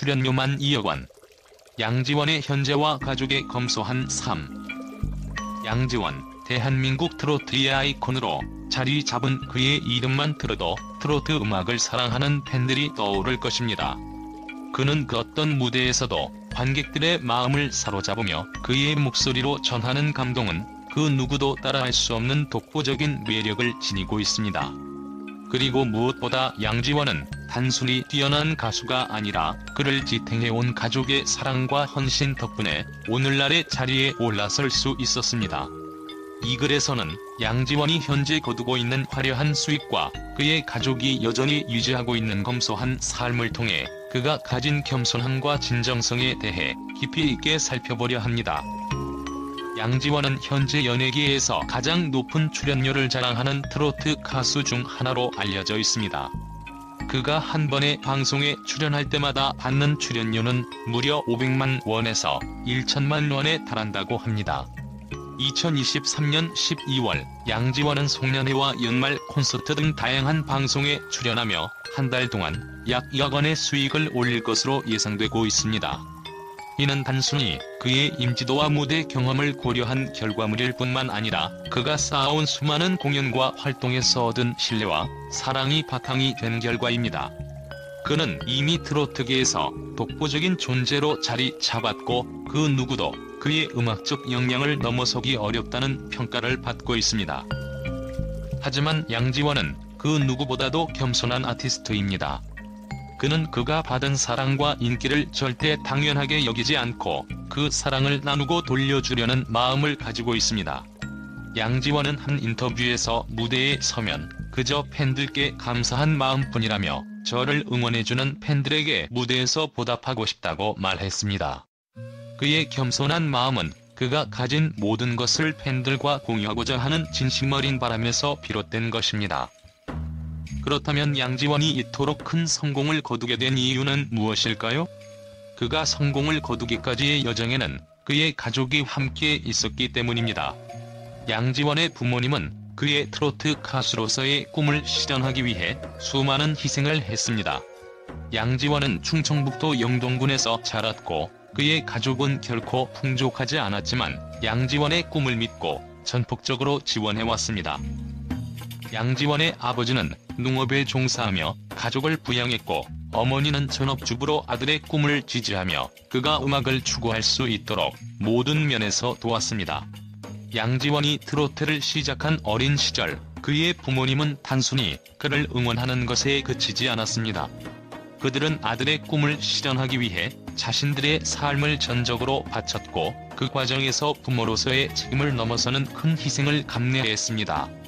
출연료만 2억 원. 양지원의 현재와 가족의 검소한 삶. 양지원, 대한민국 트로트의 아이콘으로 자리 잡은 그의 이름만 들어도 트로트 음악을 사랑하는 팬들이 떠오를 것입니다. 그는 그 어떤 무대에서도 관객들의 마음을 사로잡으며 그의 목소리로 전하는 감동은 그 누구도 따라할 수 없는 독보적인 매력을 지니고 있습니다. 그리고 무엇보다 양지원은 단순히 뛰어난 가수가 아니라 그를 지탱해온 가족의 사랑과 헌신 덕분에 오늘날의 자리에 올라설 수 있었습니다. 이 글에서는 양지원이 현재 거두고 있는 화려한 수익과 그의 가족이 여전히 유지하고 있는 검소한 삶을 통해 그가 가진 겸손함과 진정성에 대해 깊이 있게 살펴보려 합니다. 양지원은 현재 연예계에서 가장 높은 출연료를 자랑하는 트로트 가수 중 하나로 알려져 있습니다. 그가 한 번의 방송에 출연할 때마다 받는 출연료는 무려 500만 원에서 1천만 원에 달한다고 합니다. 2023년 12월 양지원은 송년회와 연말 콘서트 등 다양한 방송에 출연하며 한 달 동안 약 2억 원의 수익을 올릴 것으로 예상되고 있습니다. 이는 단순히 그의 인지도와 무대 경험을 고려한 결과물일 뿐만 아니라 그가 쌓아온 수많은 공연과 활동에서 얻은 신뢰와 사랑이 바탕이 된 결과입니다. 그는 이미 트로트계에서 독보적인 존재로 자리 잡았고 그 누구도 그의 음악적 역량을 넘어서기 어렵다는 평가를 받고 있습니다. 하지만 양지원은 그 누구보다도 겸손한 아티스트입니다. 그는 그가 받은 사랑과 인기를 절대 당연하게 여기지 않고 그 사랑을 나누고 돌려주려는 마음을 가지고 있습니다. 양지원은 한 인터뷰에서 무대에 서면 그저 팬들께 감사한 마음뿐이라며 저를 응원해주는 팬들에게 무대에서 보답하고 싶다고 말했습니다. 그의 겸손한 마음은 그가 가진 모든 것을 팬들과 공유하고자 하는 진심 어린 바람에서 비롯된 것입니다. 그렇다면 양지원이 이토록 큰 성공을 거두게 된 이유는 무엇일까요? 그가 성공을 거두기까지의 여정에는 그의 가족이 함께 있었기 때문입니다. 양지원의 부모님은 그의 트로트 가수로서의 꿈을 실현하기 위해 수많은 희생을 했습니다. 양지원은 충청북도 영동군에서 자랐고 그의 가족은 결코 풍족하지 않았지만 양지원의 꿈을 믿고 전폭적으로 지원해왔습니다. 양지원의 아버지는 농업에 종사하며 가족을 부양했고 어머니는 전업주부로 아들의 꿈을 지지하며 그가 음악을 추구할 수 있도록 모든 면에서 도왔습니다. 양지원이 트로트를 시작한 어린 시절 그의 부모님은 단순히 그를 응원하는 것에 그치지 않았습니다. 그들은 아들의 꿈을 실현하기 위해 자신들의 삶을 전적으로 바쳤고 그 과정에서 부모로서의 책임을 넘어서는 큰 희생을 감내했습니다.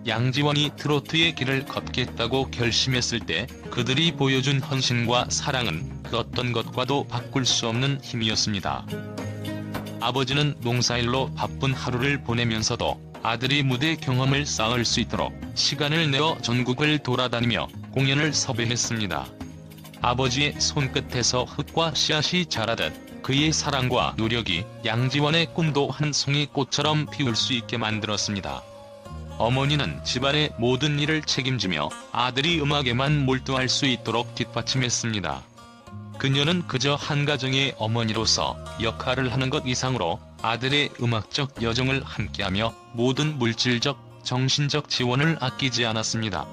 양지원이 트로트의 길을 걷겠다고 결심했을 때 그들이 보여준 헌신과 사랑은 그 어떤 것과도 바꿀 수 없는 힘이었습니다. 아버지는 농사일로 바쁜 하루를 보내면서도 아들이 무대 경험을 쌓을 수 있도록 시간을 내어 전국을 돌아다니며 공연을 섭외했습니다. 아버지의 손끝에서 흙과 씨앗이 자라듯 그의 사랑과 노력이 양지원의 꿈도 한 송이 꽃처럼 피울 수 있게 만들었습니다. 어머니는 집안의 모든 일을 책임지며 아들이 음악에만 몰두할 수 있도록 뒷받침했습니다. 그녀는 그저 한 가정의 어머니로서 역할을 하는 것 이상으로 아들의 음악적 여정을 함께하며 모든 물질적, 정신적 지원을 아끼지 않았습니다.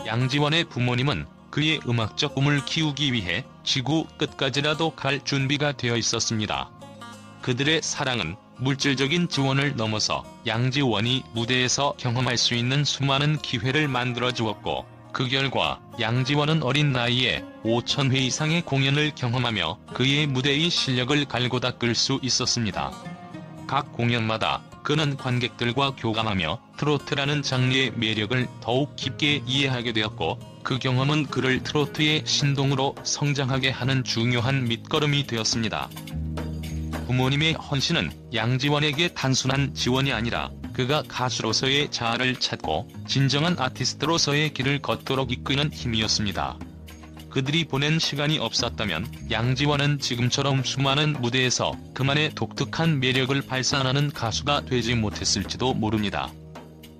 양지원의 부모님은 그의 음악적 꿈을 키우기 위해 지구 끝까지라도 갈 준비가 되어 있었습니다. 그들의 사랑은 물질적인 지원을 넘어서 양지원이 무대에서 경험할 수 있는 수많은 기회를 만들어 주었고 그 결과 양지원은 어린 나이에 5,000회 이상의 공연을 경험하며 그의 무대의 실력을 갈고 닦을 수 있었습니다. 각 공연마다 그는 관객들과 교감하며 트로트라는 장르의 매력을 더욱 깊게 이해하게 되었고 그 경험은 그를 트로트의 신동으로 성장하게 하는 중요한 밑거름이 되었습니다. 부모님의 헌신은 양지원에게 단순한 지원이 아니라 그가 가수로서의 자아를 찾고 진정한 아티스트로서의 길을 걷도록 이끄는 힘이었습니다. 그들이 보낸 시간이 없었다면 양지원은 지금처럼 수많은 무대에서 그만의 독특한 매력을 발산하는 가수가 되지 못했을지도 모릅니다.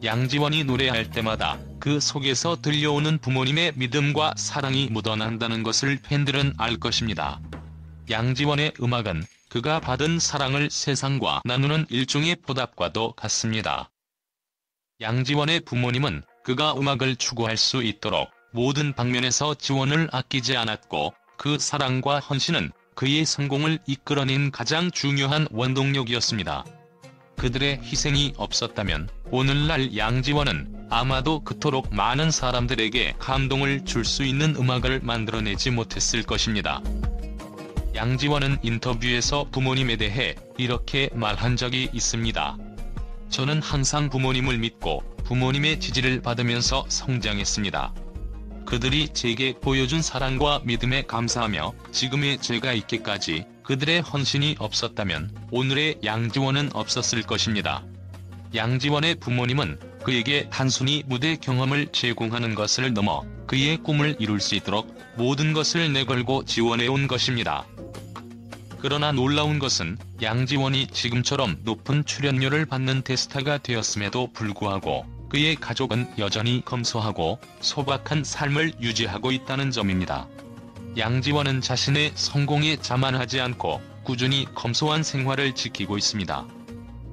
양지원이 노래할 때마다 그 속에서 들려오는 부모님의 믿음과 사랑이 묻어난다는 것을 팬들은 알 것입니다. 양지원의 음악은 그가 받은 사랑을 세상과 나누는 일종의 보답과도 같습니다. 양지원의 부모님은 그가 음악을 추구할 수 있도록 모든 방면에서 지원을 아끼지 않았고, 그 사랑과 헌신은 그의 성공을 이끌어낸 가장 중요한 원동력이었습니다. 그들의 희생이 없었다면 오늘날 양지원은 아마도 그토록 많은 사람들에게 감동을 줄 수 있는 음악을 만들어내지 못했을 것입니다. 양지원은 인터뷰에서 부모님에 대해 이렇게 말한 적이 있습니다. 저는 항상 부모님을 믿고 부모님의 지지를 받으면서 성장했습니다. 그들이 제게 보여준 사랑과 믿음에 감사하며 지금의 제가 있기까지 그들의 헌신이 없었다면 오늘의 양지원은 없었을 것입니다. 양지원의 부모님은 그에게 단순히 무대 경험을 제공하는 것을 넘어 그의 꿈을 이룰 수 있도록 모든 것을 내걸고 지원해온 것입니다. 그러나 놀라운 것은 양지원이 지금처럼 높은 출연료를 받는 대스타가 되었음에도 불구하고 그의 가족은 여전히 검소하고 소박한 삶을 유지하고 있다는 점입니다. 양지원은 자신의 성공에 자만하지 않고 꾸준히 검소한 생활을 지키고 있습니다.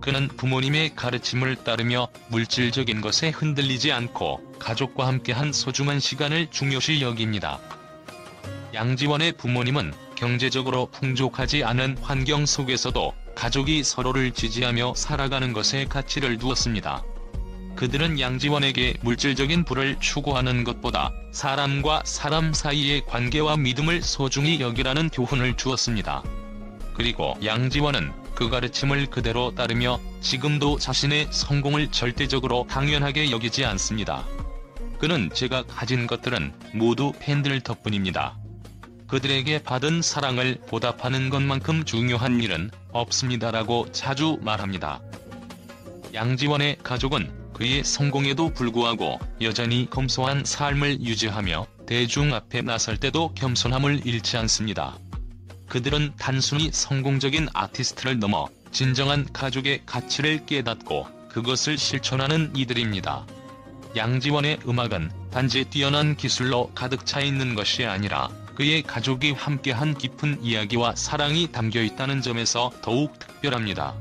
그는 부모님의 가르침을 따르며 물질적인 것에 흔들리지 않고 가족과 함께한 소중한 시간을 중요시 여깁니다. 양지원의 부모님은 경제적으로 풍족하지 않은 환경 속에서도 가족이 서로를 지지하며 살아가는 것에 가치를 두었습니다. 그들은 양지원에게 물질적인 부를 추구하는 것보다 사람과 사람 사이의 관계와 믿음을 소중히 여기라는 교훈을 주었습니다. 그리고 양지원은 그 가르침을 그대로 따르며 지금도 자신의 성공을 절대적으로 당연하게 여기지 않습니다. 그는 제가 가진 것들은 모두 팬들 덕분입니다. 그들에게 받은 사랑을 보답하는 것만큼 중요한 일은 없습니다라고 자주 말합니다. 양지원의 가족은 그의 성공에도 불구하고 여전히 검소한 삶을 유지하며 대중 앞에 나설 때도 겸손함을 잃지 않습니다. 그들은 단순히 성공적인 아티스트를 넘어 진정한 가족의 가치를 깨닫고 그것을 실천하는 이들입니다. 양지원의 음악은 단지 뛰어난 기술로 가득 차 있는 것이 아니라 그의 가족이 함께한 깊은 이야기와 사랑이 담겨 있다는 점에서 더욱 특별합니다.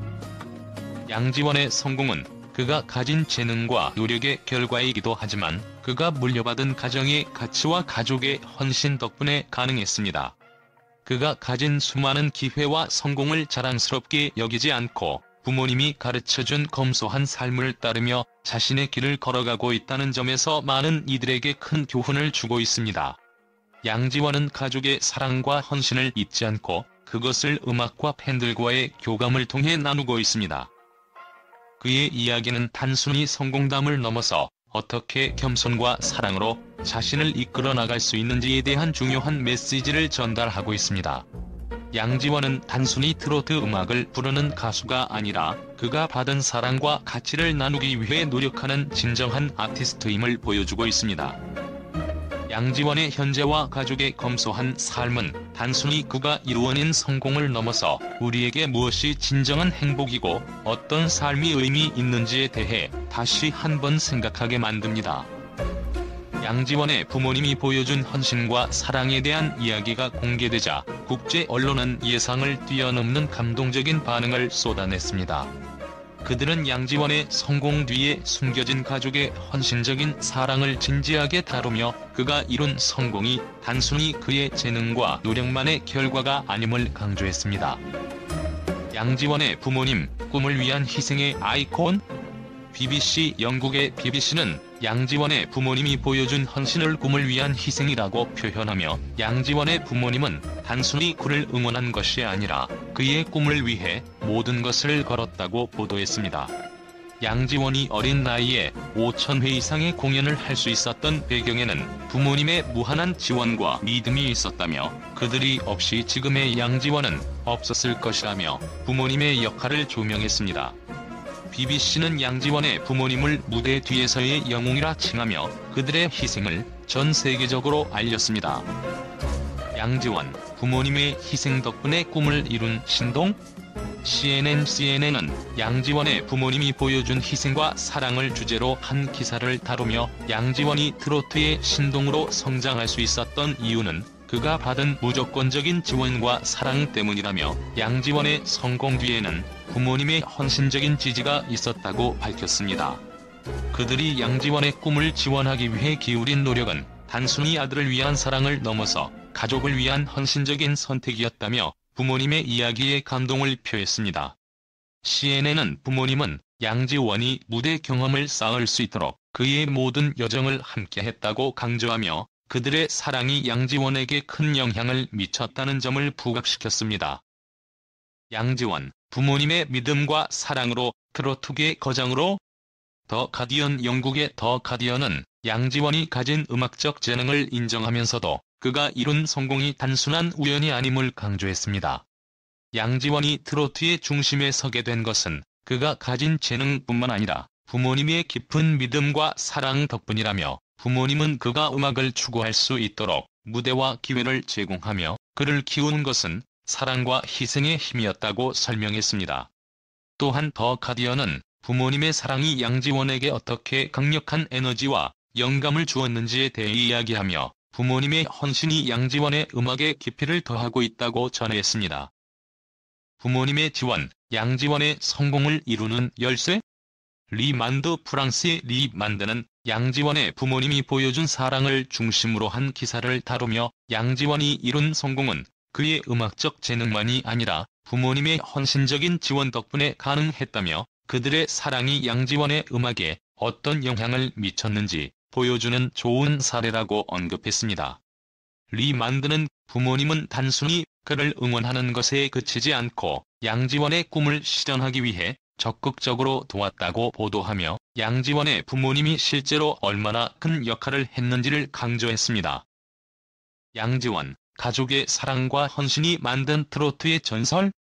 양지원의 성공은 그가 가진 재능과 노력의 결과이기도 하지만 그가 물려받은 가정의 가치와 가족의 헌신 덕분에 가능했습니다. 그가 가진 수많은 기회와 성공을 자랑스럽게 여기지 않고 부모님이 가르쳐준 검소한 삶을 따르며 자신의 길을 걸어가고 있다는 점에서 많은 이들에게 큰 교훈을 주고 있습니다. 양지원은 가족의 사랑과 헌신을 잊지 않고 그것을 음악과 팬들과의 교감을 통해 나누고 있습니다. 그의 이야기는 단순히 성공담을 넘어서 어떻게 겸손과 사랑으로 자신을 이끌어 나갈 수 있는지에 대한 중요한 메시지를 전달하고 있습니다. 양지원은 단순히 트로트 음악을 부르는 가수가 아니라 그가 받은 사랑과 가치를 나누기 위해 노력하는 진정한 아티스트임을 보여주고 있습니다. 양지원의 현재와 가족의 검소한 삶은 단순히 그가 이루어낸 성공을 넘어서 우리에게 무엇이 진정한 행복이고 어떤 삶이 의미 있는지에 대해 다시 한번 생각하게 만듭니다. 양지원의 부모님이 보여준 헌신과 사랑에 대한 이야기가 공개되자 국제 언론은 예상을 뛰어넘는 감동적인 반응을 쏟아냈습니다. 그들은 양지원의 성공 뒤에 숨겨진 가족의 헌신적인 사랑을 진지하게 다루며 그가 이룬 성공이 단순히 그의 재능과 노력만의 결과가 아님을 강조했습니다. 양지원의 부모님, 꿈을 위한 희생의 아이콘? BBC 영국의 BBC는 양지원의 부모님이 보여준 헌신을 꿈을 위한 희생이라고 표현하며 양지원의 부모님은 단순히 그를 응원한 것이 아니라 그의 꿈을 위해 모든 것을 걸었다고 보도했습니다. 양지원이 어린 나이에 5,000회 이상의 공연을 할 수 있었던 배경에는 부모님의 무한한 지원과 믿음이 있었다며 그들이 없이 지금의 양지원은 없었을 것이라며 부모님의 역할을 조명했습니다. BBC는 양지원의 부모님을 무대 뒤에서의 영웅이라 칭하며 그들의 희생을 전 세계적으로 알렸습니다. 양지원, 부모님의 희생 덕분에 꿈을 이룬 신동? CNN은 양지원의 부모님이 보여준 희생과 사랑을 주제로 한 기사를 다루며 양지원이 트로트의 신동으로 성장할 수 있었던 이유는 그가 받은 무조건적인 지원과 사랑 때문이라며 양지원의 성공 뒤에는 부모님의 헌신적인 지지가 있었다고 밝혔습니다. 그들이 양지원의 꿈을 지원하기 위해 기울인 노력은 단순히 아들을 위한 사랑을 넘어서 가족을 위한 헌신적인 선택이었다며 부모님의 이야기에 감동을 표했습니다. CNN은 부모님은 양지원이 무대 경험을 쌓을 수 있도록 그의 모든 여정을 함께했다고 강조하며 그들의 사랑이 양지원에게 큰 영향을 미쳤다는 점을 부각시켰습니다. 양지원, 부모님의 믿음과 사랑으로 트로트계 거장으로. 더 가디언. 영국의 더 가디언은 양지원이 가진 음악적 재능을 인정하면서도 그가 이룬 성공이 단순한 우연이 아님을 강조했습니다. 양지원이 트로트의 중심에 서게 된 것은 그가 가진 재능뿐만 아니라 부모님의 깊은 믿음과 사랑 덕분이라며 부모님은 그가 음악을 추구할 수 있도록 무대와 기회를 제공하며 그를 키운 것은 사랑과 희생의 힘이었다고 설명했습니다. 또한 더 가디언은 부모님의 사랑이 양지원에게 어떻게 강력한 에너지와 영감을 주었는지에 대해 이야기하며 부모님의 헌신이 양지원의 음악의 깊이를 더하고 있다고 전했습니다. 부모님의 지원, 양지원의 성공을 이루는 열쇠? 리 만드. 프랑스의 리 만드는 양지원의 부모님이 보여준 사랑을 중심으로 한 기사를 다루며 양지원이 이룬 성공은 그의 음악적 재능만이 아니라 부모님의 헌신적인 지원 덕분에 가능했다며 그들의 사랑이 양지원의 음악에 어떤 영향을 미쳤는지 보여주는 좋은 사례라고 언급했습니다. 리 만드는 부모님은 단순히 그를 응원하는 것에 그치지 않고 양지원의 꿈을 실현하기 위해 적극적으로 도왔다고 보도하며 양지원의 부모님이 실제로 얼마나 큰 역할을 했는지를 강조했습니다. 양지원, 가족의 사랑과 헌신이 만든 트로트의 전설?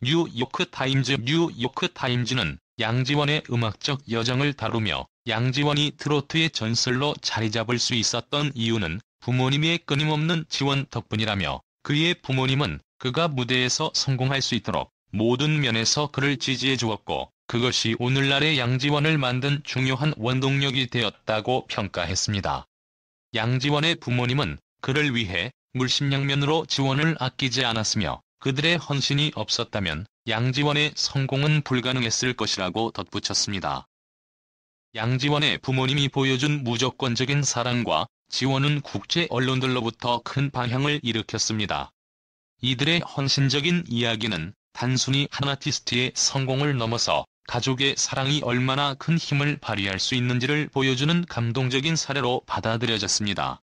뉴요크타임즈는 양지원의 음악적 여정을 다루며 양지원이 트로트의 전설로 자리 잡을 수 있었던 이유는 부모님의 끊임없는 지원 덕분이라며 그의 부모님은 그가 무대에서 성공할 수 있도록 모든 면에서 그를 지지해 주었고 그것이 오늘날의 양지원을 만든 중요한 원동력이 되었다고 평가했습니다. 양지원의 부모님은 그를 위해 물심양면으로 지원을 아끼지 않았으며 그들의 헌신이 없었다면 양지원의 성공은 불가능했을 것이라고 덧붙였습니다. 양지원의 부모님이 보여준 무조건적인 사랑과 지원은 국제 언론들로부터 큰 반향을 일으켰습니다. 이들의 헌신적인 이야기는 단순히 한 아티스트의 성공을 넘어서 가족의 사랑이 얼마나 큰 힘을 발휘할 수 있는지를 보여주는 감동적인 사례로 받아들여졌습니다.